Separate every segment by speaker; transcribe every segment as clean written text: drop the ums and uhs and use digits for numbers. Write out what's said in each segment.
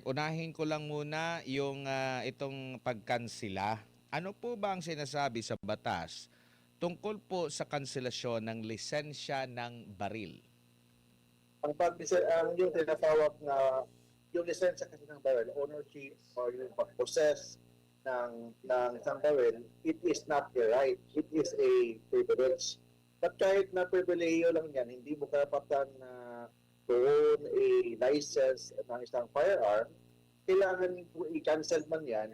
Speaker 1: unahin ko lang muna yung itong pagkansela. Ano po ba ang sinasabi sa batas tungkol po sa kanselasyon ng lisensya ng baril?
Speaker 2: Ang yung tinatawag na yung lisensya kasi ng barrel, ownership or yung pag-possess ng isang barrel, it is not a right. It is a privilege. But kahit na pribileyo lang yan, hindi mo karapatan na to a license ng isang firearm, kailangan i-cancel man yan,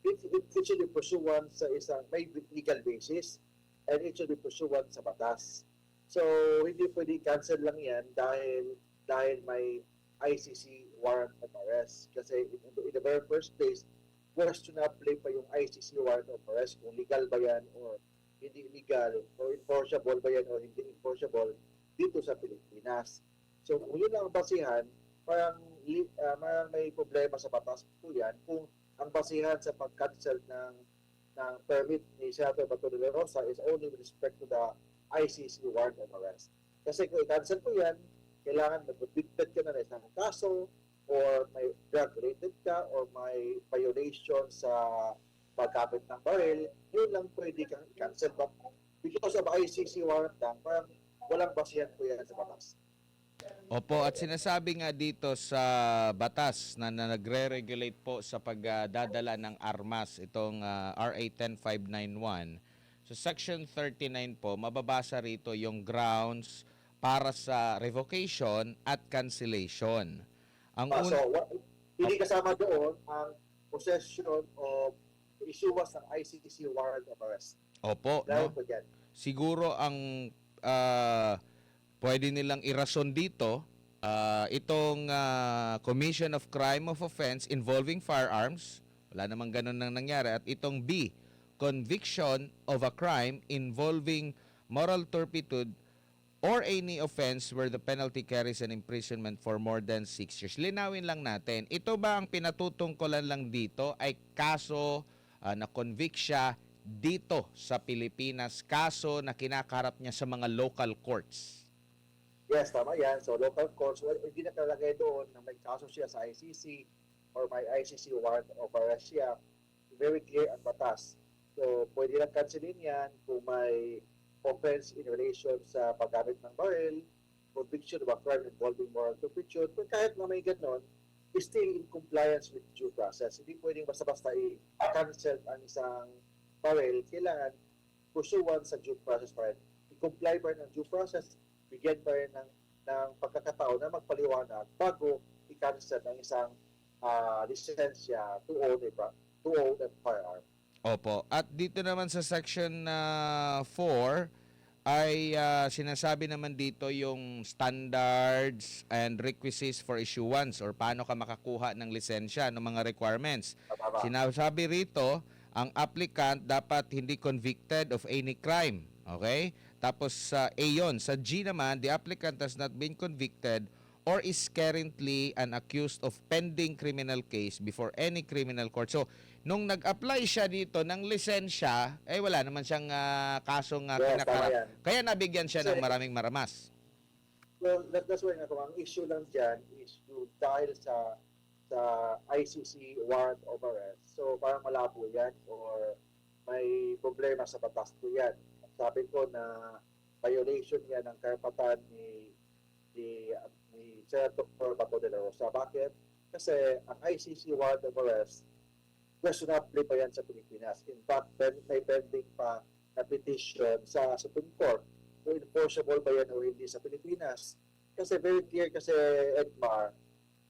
Speaker 2: it should be pursuant sa isang may legal basis and it should be pursuant sa batas. So, hindi pwede cancel lang yan dahil may ICC warrant of arrest. Kasi in the very first place, questionable pa yung ICC warrant of arrest kung legal ba yan or hindi legal o enforceable ba yan o hindi enforceable dito sa Pilipinas. So, kung yun ang basihan, parang may problema sa batas po yan kung ang basihan sa pag-cancel ng permit ni Senator Bato de la Rosa is only with respect to the ICC warrant of arrest. Kasi kung i-cancel po yan, kailangan mag-convicted ka na isang kaso or may drug-related ka or may violation sa pagkapit ng baril, yun lang pwede kang i-cancel. But because of ICC warrant lang, parang walang basihan po yan sa batas.
Speaker 1: Opo, at sinasabi nga dito sa batas na nagre-regulate po sa pagdadala ng armas, itong RA 10591. So Section 39 po, mababasa rito yung grounds para sa revocation at cancellation.
Speaker 2: Hindi kasama doon ang possession of issuance ng ICC warrant of arrest.
Speaker 1: Opo, no? Siguro ang pwede nilang irason dito, itong commission of crime of offense involving firearms, wala namang ganun nang nangyari, at itong B, conviction of a crime involving moral turpitude or any offense where the penalty carries an imprisonment for more than 6 years. Linawin lang natin, ito ba ang pinatutungkulan lang dito ay kaso na convict siya dito sa Pilipinas, kaso na kinakaharap niya sa mga local courts?
Speaker 2: Yes, tama yan. So local courts, hindi nakalagay doon na may kaso siya sa ICC or may ICC warrant of arrest siya. Very clear ang batas. So pwede lang cancelin yan kung may offense in relation sa paggamit ng baril, conviction of a crime involving moral turpitude. Pero kahit na may ganon, still in compliance with due process. Hindi pwedeng basta-basta i-cancel ang isang baril. Kailangan pursuant sa due process pa rin. I-comply pa rin ng due process, bigyan pa rin ng pagkakataon na magpaliwanag bago i-cancel ang isang lisensya to own a firearm.
Speaker 1: Opo. At dito naman sa section 4 ay sinasabi naman dito yung standards and requisites for issuance or paano ka makakuha ng lisensya, ng mga requirements. Sinasabi rito, ang applicant dapat hindi convicted of any crime. Okay? Tapos sa A yun. Sa G naman, the applicant has not been convicted or is currently an accused of pending criminal case before any criminal court. So, nung nag-apply siya dito ng lisensya, wala naman siyang kasong kinakarap. Kaya nabigyan siya ng maraming maramas.
Speaker 2: Well, that's why ang issue lang dyan is dahil sa ICC warrant of arrest. So, parang malabo yan or may problema sa batas po yan. Sabi ko na violation yan ng karapatan ni Senator Bato de la Rosa. Bakit? Kasi ang ICC warrant of arrest, questionable pa yan sa Pilipinas. In fact, may pending pa na petition sa Supreme Court kung enforceable ba yan o hindi sa Pilipinas. Kasi very clear kasi, Edmar,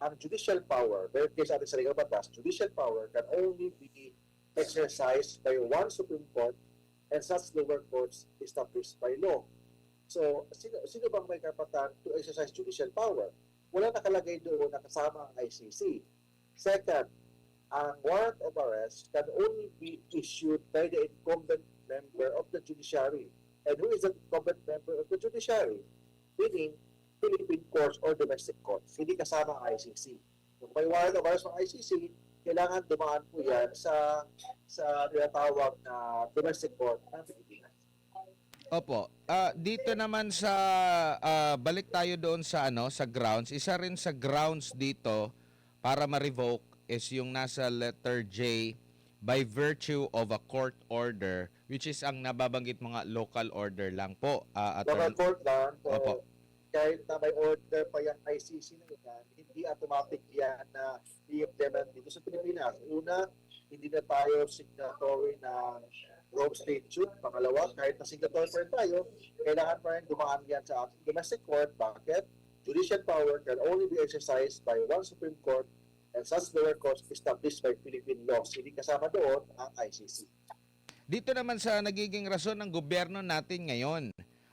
Speaker 2: ang judicial power, very clear sa ating sa legal batas, judicial power can only be exercised by one Supreme Court and such lower courts established by law. So, sino bang may karapatan to exercise judicial power? Wala nakalagay doon na kasama ang ICC. Second, ang warrant of arrest can only be issued by the incumbent member of the judiciary. And who is the incumbent member of the judiciary? Meaning, Philippine courts or domestic courts. Hindi kasama ang ICC. Kung may warrant of arrest ng ICC, kailangan dumaan po yan sa tinatawag na domestic court ng Pilipinas.
Speaker 1: Opo. Dito naman sa balik tayo doon sa sa grounds. Isa rin sa grounds dito para ma-revoke is yung nasa letter J, by virtue of a court order, which is ang nababanggit mga local order lang po,
Speaker 2: Local
Speaker 1: Attorney.
Speaker 2: court lang,
Speaker 1: Opo.
Speaker 2: so kahit na may order pa yung ICC na yan, hindi automatic yan na i-implement dito sa Pilipinas. Una, hindi na tayo signatory ng Rome Statute. Pangalawa, kahit na signatory pa rin tayo, kailangan pa rin dumaan yan sa ating domestic court. Bakit? Judicial power can only be exercised by one Supreme Court and such lower courts established by Philippine laws. Hindi kasama doon ang ICC.
Speaker 1: Dito naman sa nagiging rason ng gobyerno natin ngayon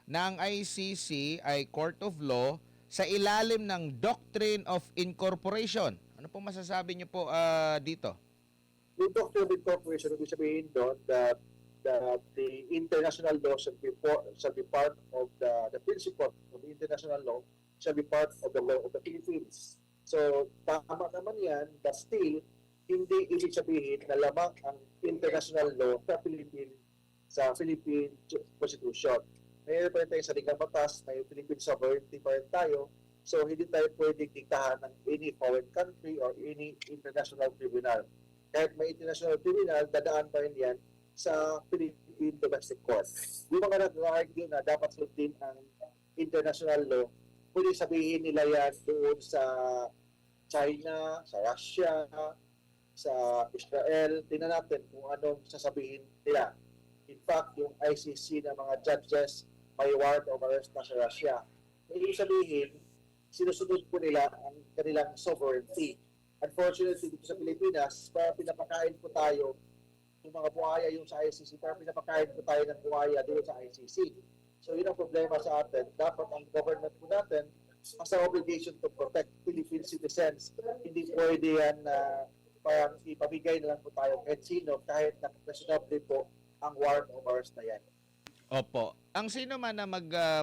Speaker 1: na ang ICC ay court of law sa ilalim ng Doctrine of Incorporation. Ano po masasabi niyo po dito?
Speaker 2: Yung Doctrine of Incorporation, ibig sabihin doon that the international law shall be part of the principle of the international law shall be part of the law of the Philippines. So, tama naman yan, but still, hindi ibig sabihin na lamang ang international law sa Philippine Constitution. Mayroon pa rin tayong sariling batas, may Philippine sovereignty pa rin tayo, so hindi tayo pwedeng diktahan ng any foreign country or any international tribunal. Kahit may international tribunal, dadaan pa rin yan sa Philippine domestic court. Yung mga nag-argue na dapat sundin ang international law, pwede sabihin nila yan doon sa China, sa Russia, sa Israel. Tingnan natin kung anong sasabihin nila. In fact, yung ICC na mga judges may warrant of arrest na sa Russia. Ibig sabihin, sinusunod po nila ang kanilang sovereignty. Unfortunately, dito sa Pilipinas, para pinapakain po tayo yung mga buhaya yung sa ICC, para pinapakain po tayo ng buhaya doon sa ICC. So yun ang problema sa atin. Dapat ang government po natin has an obligation to protect Philippine citizens. Hindi pwede yan na parang ipabigay na lang po tayo kahit sino, kahit na questionable po ang warrant of arrest na yan.
Speaker 1: Opo. Ang sino man na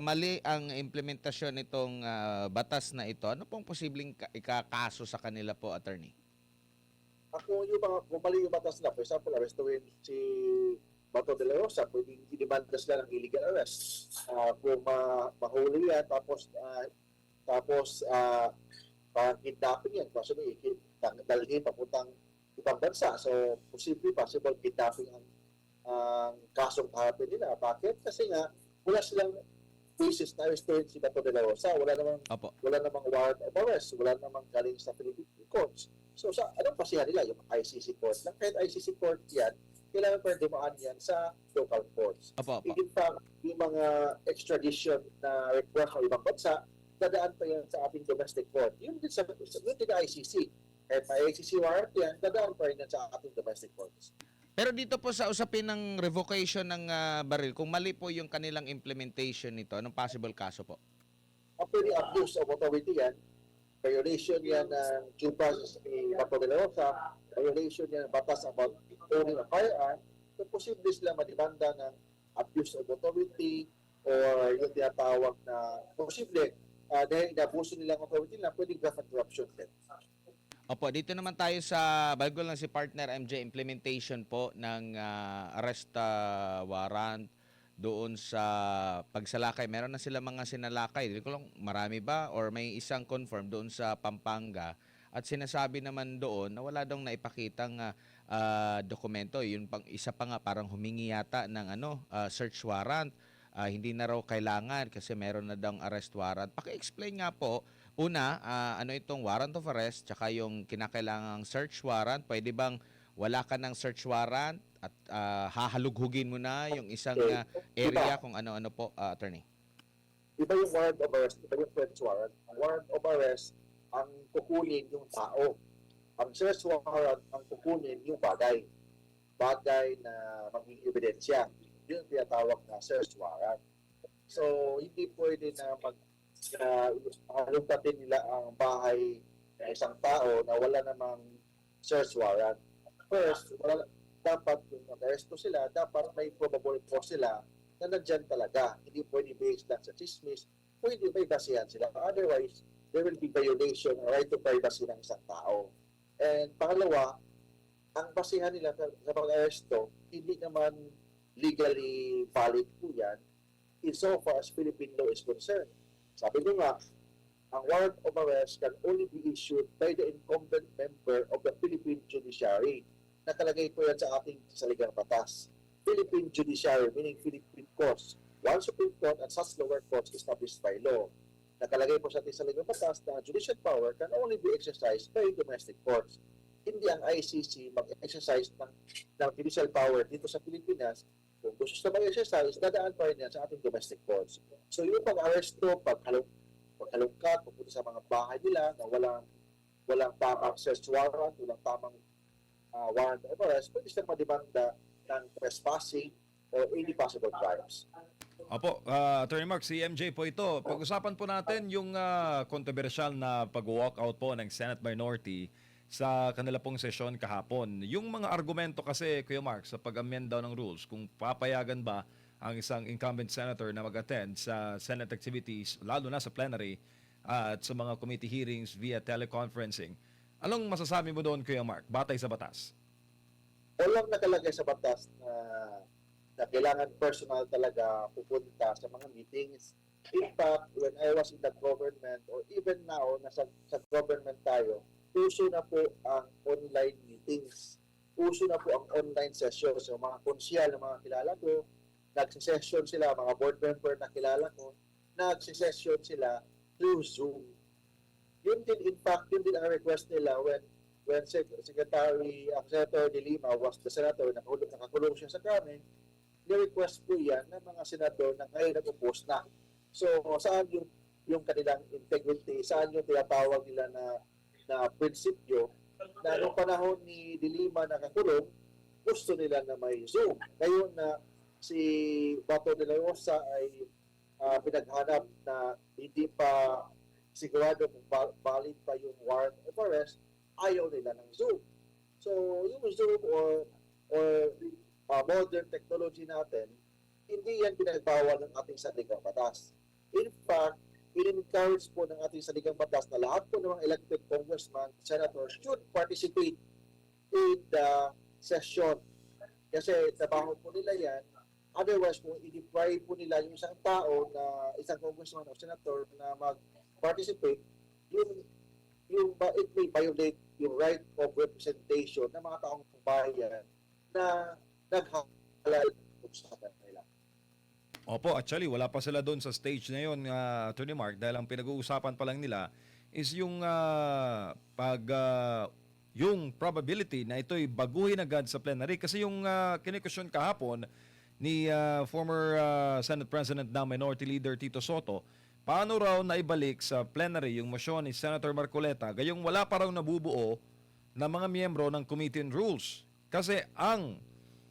Speaker 1: mali ang implementasyon nitong batas na ito, ano pong posibleng ikakaso sa kanila po, Attorney?
Speaker 2: Ako yung mga bumali yung batas na, for example, arrestuin si Bato de la Rosa, pwedeng i-demanda sila ng illegal arrest. Kung mahuli yan, tapos parang kidnapping yan, kasi dalhin papuntang ibang bansa. So, possible kidnapping ang kasong kaharapin nila. Bakit? Kasi nga, wala silang basis na arrestuin si Bato de la Rosa. Wala namang warrant of arrest. Wala namang galing sa Philippine courts. So, anong pasihan nila? Yung ICC court. Kahit ICC court yan, kailangan pa rin dumaan yan sa local courts.
Speaker 1: Opo.
Speaker 2: In fact, yung mga extradition na request ng ibang bansa, dadaan pa yan sa ating domestic court. Yun din sa ICC. Kahit may ICC warrant yan, dadaan pa rin yan sa ating domestic courts.
Speaker 1: Pero dito po sa usapin ng revocation ng baril, kung mali po yung kanilang implementation nito, anong possible kaso po?
Speaker 2: Actually, abuse of authority yan. Violation yan ng due process ni Bato de la Rosa. Violation yan ng batas about owning a firearm. So, posible sila madimanda ng abuse of authority or yung tinatawag na posible dahil inabuso nilang authority na pwedeng graft and corruption din.
Speaker 1: Opo, dito naman tayo sa bago lang si partner MJ implementation po ng arrest warrant doon sa pagsalakay. Meron na sila mga sinalakay. Hindi ko lang marami ba or may isang confirm doon sa Pampanga at sinasabi naman doon na wala daw naipakitang dokumento. Yun pang isa pa nga parang humingi yata ng search warrant. Hindi na raw kailangan kasi meron na daw arrest warrant. Paki-explain nga po. Una, ano itong warrant of arrest tsaka yung kinakailangang search warrant? Pwede bang wala ka ng search warrant at hahalughugin mo na yung isang area kung ano-ano po, Attorney?
Speaker 2: Iba yung warrant of arrest, iba yung search warrant. Ang warrant of arrest, ang kukunin yung tao. Ang search warrant, ang kukunin yung bagay. Bagay na maging ebidensya. Yun yung tinatawag na search warrant. So, hindi pwede na halungkatin nila ang bahay ng isang tao na wala namang search warrant. First, dapat kung mag-aresto sila, dapat may probable cause sila na nandyan talaga. Hindi pwede based lang sa chismis, pwede may basihan sila. Otherwise, there will be violation of right to privacy ng isang tao. And pangalawa, ang basihan nila sa pag-aresto, hindi naman legally valid po yan insofar as Philippine law is concerned. Sabi ko nga, ang warrant of arrest can only be issued by the incumbent member of the Philippine Judiciary. Nakalagay po yan sa ating saligang batas. Philippine Judiciary, meaning Philippine courts. One Supreme Court and such lower courts established by law. Nakalagay po sa ating saligang batas na judicial power can only be exercised by domestic courts. Hindi ang ICC mag-exercise ng judicial power dito sa Pilipinas. Kung gusto na mag-exercise, dadaan pa rin yan sa ating domestic courts. So yung pag-aresto, paghalungkat, pupunta sa mga bahay nila na walang tamang search warrant, walang tamang warrant of arrest, pwede silang madimanda ng trespassing or any possible crimes.
Speaker 3: Opo, Attorney Mark, si MJ po ito. Pag-usapan po natin yung kontrobersyal na pag-walkout po ng Senate minority sa kanila pong sesyon kahapon. Yung mga argumento kasi, Kuya Mark, sa pag-amend daw ng rules, kung papayagan ba ang isang incumbent senator na mag-attend sa Senate activities, lalo na sa plenary at sa mga committee hearings via teleconferencing. Anong masasabi mo doon, Kuya Mark, batay sa batas?
Speaker 2: Walang nakalagay sa batas na kailangan personal talaga pupunta sa mga meetings. In fact, when I was in the government or even now, sa government tayo, uso na po ang online meetings. Uso na po ang online sessions. So, mga konsyal na mga kilala ko, nagsisession sila, mga board member na kilala ko, nagsisession sila through Zoom. Yun din, in fact, yun din ang request nila when Senator De Lima was the senator, nakakulong siya sa Krame, ni-request po yan ng mga senador na ngayon nag-oppose na. So, saan yung kanilang integrity, saan yung tinatawag nila na prinsipyo na noong panahon ni De Lima nakakulong, gusto nila na may Zoom. Ngayon na si Bato de la Rosa ay pinaghanap na hindi pa sigurado kung valid pa yung warrant of arrest, ayaw nila ng Zoom. So, yung Zoom or modern technology natin, hindi yan pinagbawal ng ating saligang batas. In fact, in-encourage po ng ating saligang batas na lahat po ng mga elected congressman, senators should participate in the session. Kasi trabaho po nila yan. Otherwise, kung i-deprive po nila yung isang tao na isang congressman o senator na mag-participate, it may violate yung right of representation ng mga taong bayan na naghalal sa kanila.
Speaker 3: Opo, actually, wala pa sila doon sa stage na yun, Attorney Mark, dahil ang pinag-uusapan pa lang nila is yung yung probability na ito'y baguhin agad sa plenary. Kasi yung kinikusyon kahapon ni former Senate President na Minority Leader Tito Soto, paano raw naibalik sa plenary yung motion ni Senator Marcoleta gayong wala pa raw nabubuo na mga miyembro ng Committee on Rules. Kasi ang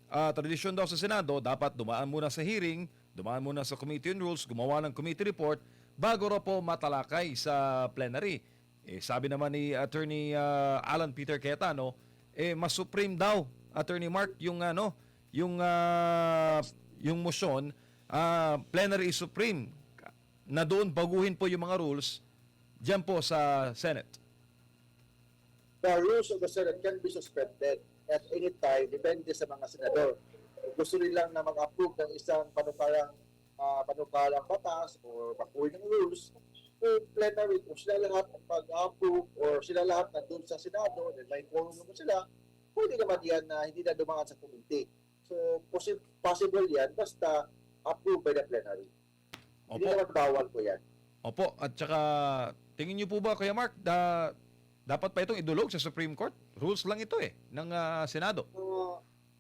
Speaker 3: tradisyon daw sa Senado, dapat dumaan muna sa hearing, dumaan muna sa Committee on Rules, gumawa ng committee report, bago raw po matalakay sa plenary. Sabi naman ni Attorney Alan Peter Cayetano, mas supreme daw, Attorney Mark, yung motion, plenary is supreme, na doon baguhin po yung mga rules dyan po sa Senate.
Speaker 2: The rules of the Senate can be suspended at any time, depende sa mga senador. Gusto nilang na mag-approve ng isang panukalang batas o baguhin ng rules, kung plenary, kung sila lahat pag-approve or sila lahat nandun sa Senado, then may quorum naman sila, pwede naman yan na hindi na dumaan sa committee. So, possible yan basta approved by the plenary.
Speaker 3: Opo.
Speaker 2: Hindi naman bawal po yan.
Speaker 3: Opo, at saka tingin niyo po ba, Kuya Mark, dapat pa itong idulog sa Supreme Court? Rules lang ito ng Senado.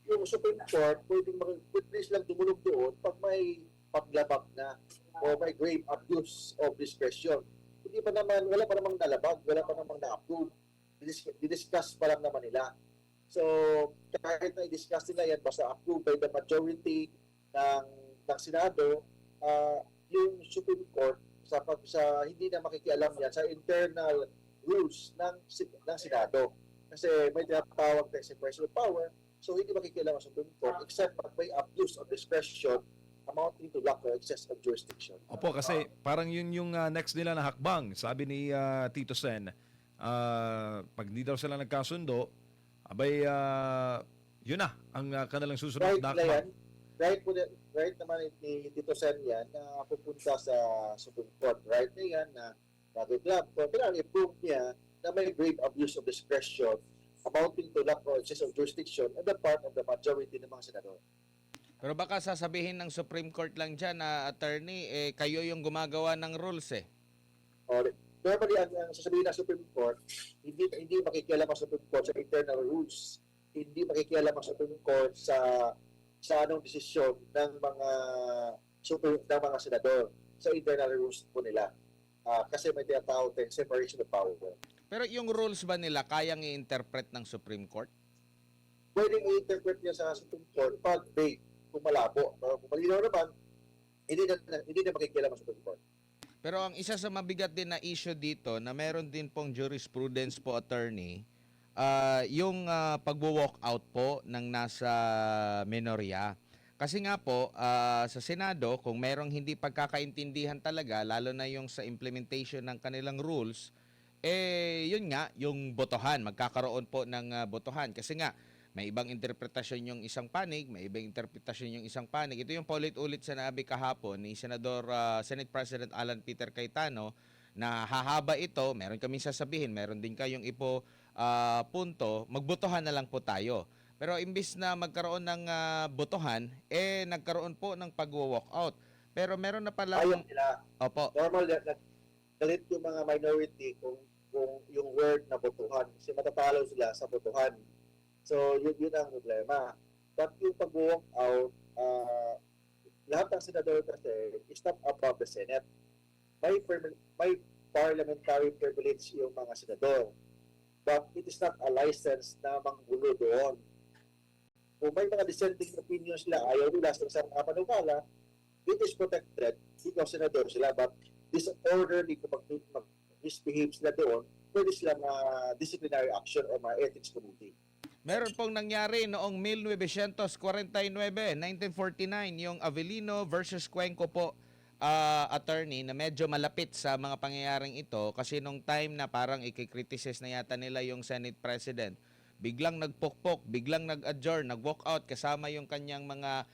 Speaker 2: Yung Supreme Court, pwede lang dumulog doon pag may paglabag na o may grave abuse of discretion. Wala pa namang nalabag, wala pa namang na-approve. Didiscuss pa lang naman nila. So, kahit na i-discuss nila yan, basta approved by the majority ng Senado, yung Supreme Court, sa hindi na makikialam yan sa internal rules ng Senado. Kasi may tinatawag na separation of power, so hindi makikialam ang Supreme Court except pag may abuse of discretion amounting to lack or excess of jurisdiction.
Speaker 3: Opo, kasi parang yun yung next nila na hakbang. Sabi ni Tito Sen, pag di daw sila nagkasundo, abay, yun na ang kanilang susunod na hakbang.
Speaker 2: Right naman ni Tito Sen yan na pupunta sa Supreme Court. Right na yan na nag-club. Pero kailangan i-prove niya na may grave abuse of discretion amounting to lack or excess of jurisdiction on the part of the majority ng mga senador.
Speaker 1: Pero baka sasabihin ng Supreme Court lang dyan na attorney, kayo yung gumagawa ng rules eh.
Speaker 2: Or, normally, ang sasabihin ng Supreme Court, hindi makikialam ang Supreme Court sa internal rules. Hindi makikialam ang Supreme Court sa anong desisyon ng mga senador sa internal rules po nila. Kasi may tinatawag tayong separation of power.
Speaker 1: Pero yung rules ba nila kayang i-interpret ng Supreme Court?
Speaker 2: Pwedeng i-interpret niya sa Supreme Court pag vague, kung malabo. Pero kung malinaw naman, hindi na makikialam ang Supreme Court.
Speaker 1: Pero ang isa sa mabigat din na issue dito na meron din pong jurisprudence po, attorney, yung pagwo-walk out po ng nasa minorya. Kasi nga po, sa Senado, kung merong hindi pagkakaintindihan talaga, lalo na yung sa implementation ng kanilang rules, yun nga, yung botohan, magkakaroon po ng botohan. Kasi nga, may ibang interpretasyon yung isang panig, may ibang interpretasyon yung isang panig. Ito yung paulit-ulit sa nabi kahapon ni Senate President Alan Peter Cayetano na hahaba ito, meron kaming sasabihin, meron din kayong punto, magbotohan na lang po tayo. Pero imbis na magkaroon ng botohan, nagkaroon po ng pag-walk out. Pero meron na pala...
Speaker 2: Ayaw nila.
Speaker 1: Opo.
Speaker 2: Normal, galit yung mga minority kung yung word na botohan. Kasi matatalo sila sa botohan. So, yun ang problema. But yung pag-walk out, lahat ng senador kasi is not above the Senate. May parliamentary privilege yung mga senador. But it is not a license na manggulo doon. Kung may mga dissenting opinions sila, ayaw nila sa isang panukala, it is protected because senador sila. But disorderly kung mag-misbehave sila doon, pwede sila disciplinary action o ethics committee.
Speaker 1: Meron pong nangyari noong 1949, 1949, yung Avellino versus Cuenco po, attorney, na medyo malapit sa mga pangyayaring ito kasi nung time na parang ikikriticize na yata nila yung Senate President, biglang nagpokpok, biglang nag-adjourn, nag-walk out kasama yung kanyang mga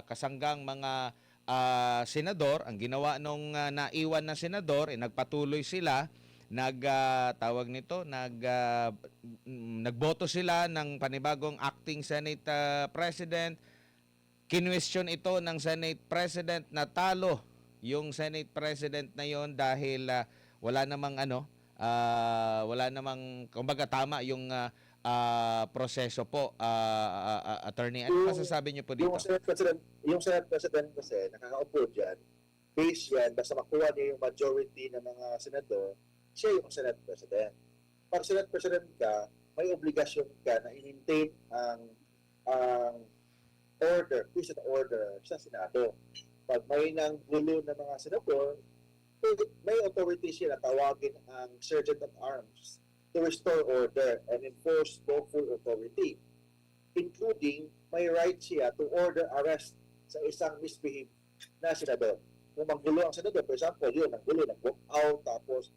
Speaker 1: kasanggang mga senador. Ang ginawa nung naiwan na senador, nagpatuloy sila, nagboto sila ng panibagong acting Senate President. Kinwestiyon ito ng Senate President na talo yung Senate President na yon dahil wala namang kumbaga tama yung proseso po, attorney. Ano masasabi niyo po dito?
Speaker 2: Yung Senate President kasi nakakaupo dyan, base yan, basta makuha niya yung majority ng mga senador, siya yung Senate President. Pag Senate President ka, may obligasyon ka na i-maintain ang peace and order sa Senado. Pag may nang gulo ng mga senador, may authority siya na tawagin ang Sergeant at Arms to restore order and enforce lawful authority, including may right siya to order arrest sa isang misbehave na senador. Kung maggulo ang senador, for example, yun, naggulo, nag-walk out, tapos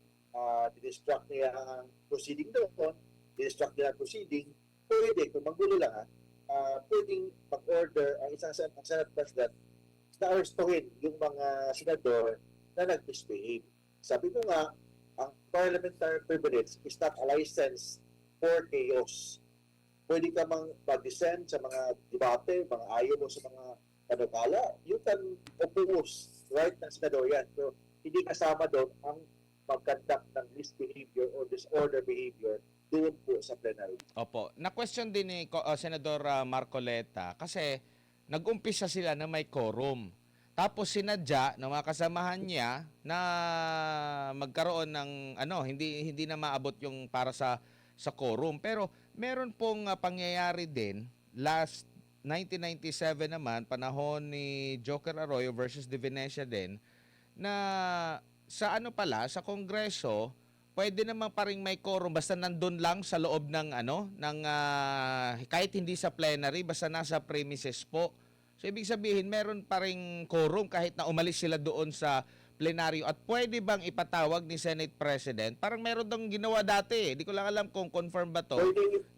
Speaker 2: didistract niya ang proceeding doon, didistract niya ang proceeding, pwede, kung maggulo lang, pwedeng mag-order ang isang Senate President na arrestuhin yung mga senador na nag-misbehave. Sabi ko nga, ang parliamentary privilege is not a license for chaos. Pwede ka mag-dissent sa mga debate, mga ayaw mo sa mga panukala, you can oppose right ng senador yan. So, hindi kasama doon ang mag-conduct ng misbehavior or disorder behavior doon po sa plenary.
Speaker 1: Opo. Na-question din ni Senador Marcoleta kasi nag-umpisa sila na may quorum. Tapos sinadya ng mga kasamahan niya na magkaroon ng hindi na maabot yung para sa quorum. Pero meron pong pangyayari din last 1997 naman, panahon ni Joker Arroyo versus De Venecia din, na sa sa Kongreso, pwede naman pa rin may quorum basta nandun lang sa loob ng kahit hindi sa plenary, basta nasa premises po. So ibig sabihin, meron pa rin quorum kahit na umalis sila doon sa plenaryo. At pwede bang ipatawag ni Senate President? Parang meron dong ginawa dati. Di ko lang alam kung confirm ba to.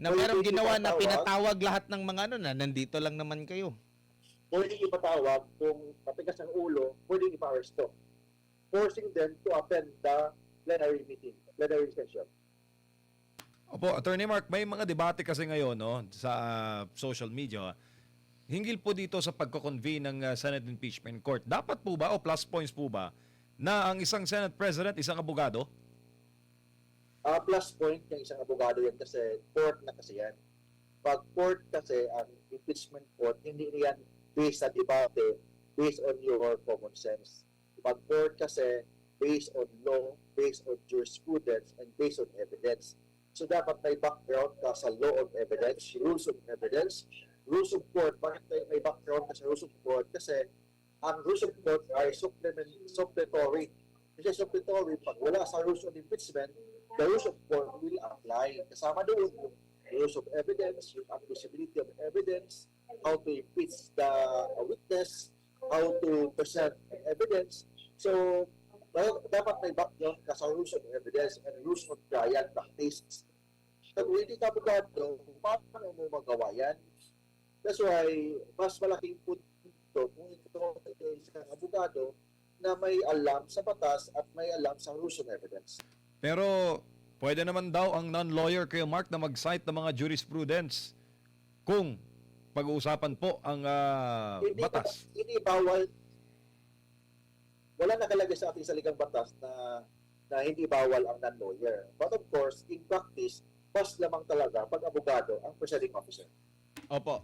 Speaker 1: Na meron ginawa na pinatawag lahat ng mga na nandito lang naman kayo.
Speaker 2: Pwede ipatawag kung matigas ang ulo, pwede ipa-arresto, forcing them to attend the plenary meeting, plenary session.
Speaker 3: Opo, Attorney Mark, may mga debate kasi ngayon no, sa social media hinggil po dito sa pagko-convene ng Senate Impeachment Court. Dapat po ba o plus points po ba na ang isang Senate President, isang abogado?
Speaker 2: Plus point ng isang abogado yan kasi court na kasi yan. Pag court kasi, ang impeachment court, hindi yan based sa debate, based on your common sense. Pag court kasi, based on law, based on jurisprudence, and based on evidence. So dapat may background ka sa law of evidence, rules of evidence, rules of court. Bakit may background ka sa rules of court? Kasi ang rules of court ay supplementary. Kasi supplementary, pag wala sa rules of impeachment, the rules of court will apply. Kasama doon yung rules of evidence, yung admissibility of evidence, how to impeach the witness, how to present evidence. So, dapat may background ka sa rules of evidence and rules of trial practice. Kung hindi ka abogado, paano mo magawa yan? That's why, mas malaking punto kung ito ay isang abogado na may alam sa batas at may alam sa rules of evidence.
Speaker 3: Pero pwede naman daw ang non-lawyer kayo, Mark, na mag-cite ng mga jurisprudence kung pag-uusapan po ang batas.
Speaker 2: Hindi bawal. Wala nakalagay sa ating saligang batas na hindi bawal ang non-lawyer. But of course, in practice, mas lamang talaga pag abogado ang presiding officer.
Speaker 1: Opo.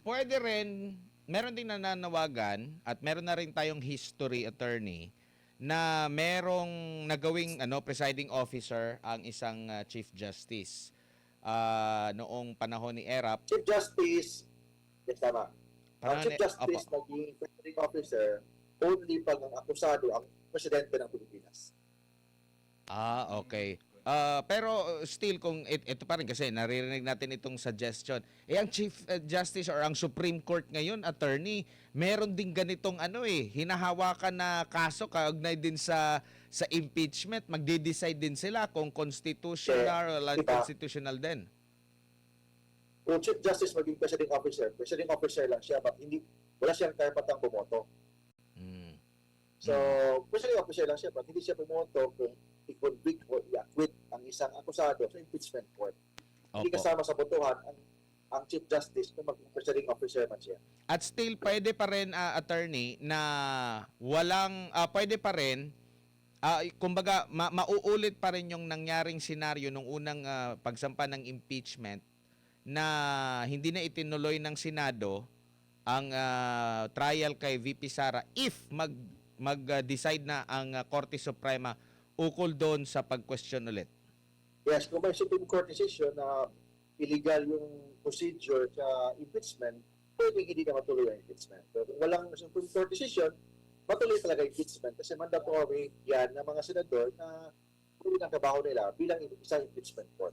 Speaker 1: Pwede rin, meron ding nananawagan at meron na rin tayong history, attorney, na merong nagawing presiding officer ang isang Chief Justice noong panahon ni ERAP.
Speaker 2: Chief Justice, yes, tama. Ang
Speaker 1: Panahon
Speaker 2: Chief
Speaker 1: ni-
Speaker 2: Justice
Speaker 1: Opo.
Speaker 2: naging presiding officer only pag ang akusado ang presidente ng Pilipinas.
Speaker 1: Okay. Pero still, kung ito pa rin kasi naririnig natin itong suggestion. Ang Chief Justice or ang Supreme Court ngayon, attorney, meron din ganitong hinahawakan na kaso kaugnay din sa impeachment. Magde-decide din sila kung constitutional or unconstitutional din.
Speaker 2: Kung Chief Justice maging presiding officer lang siya, but wala siyang karapatang bumoto.
Speaker 1: Mm.
Speaker 2: So, presiding officer lang siya, but hindi siya bumoto kung i-convict or i-acquit ang isang akusado sa impeachment court. Hindi
Speaker 1: Opo.
Speaker 2: kasama sa botohan ang Chief Justice kung maging presiding officer man siya.
Speaker 1: At still, pwede pa rin, attorney, na pwede pa rin, kumbaga, mauulit pa rin yung nangyaring senaryo nung unang pagsampa ng impeachment na hindi na itinuloy ng Senado ang trial kay VP Sara if mag-decide na ang Korte Suprema ukol doon sa pag-question ulit.
Speaker 2: Yes, kung may Supreme Court decision na illegal yung procedure sa impeachment, pwede hindi na matuloy ang impeachment. So, kung walang Supreme Court decision, matuloy talaga impeachment kasi mandatory yan ng mga senador na tuloy ng trabaho nila bilang isang impeachment court.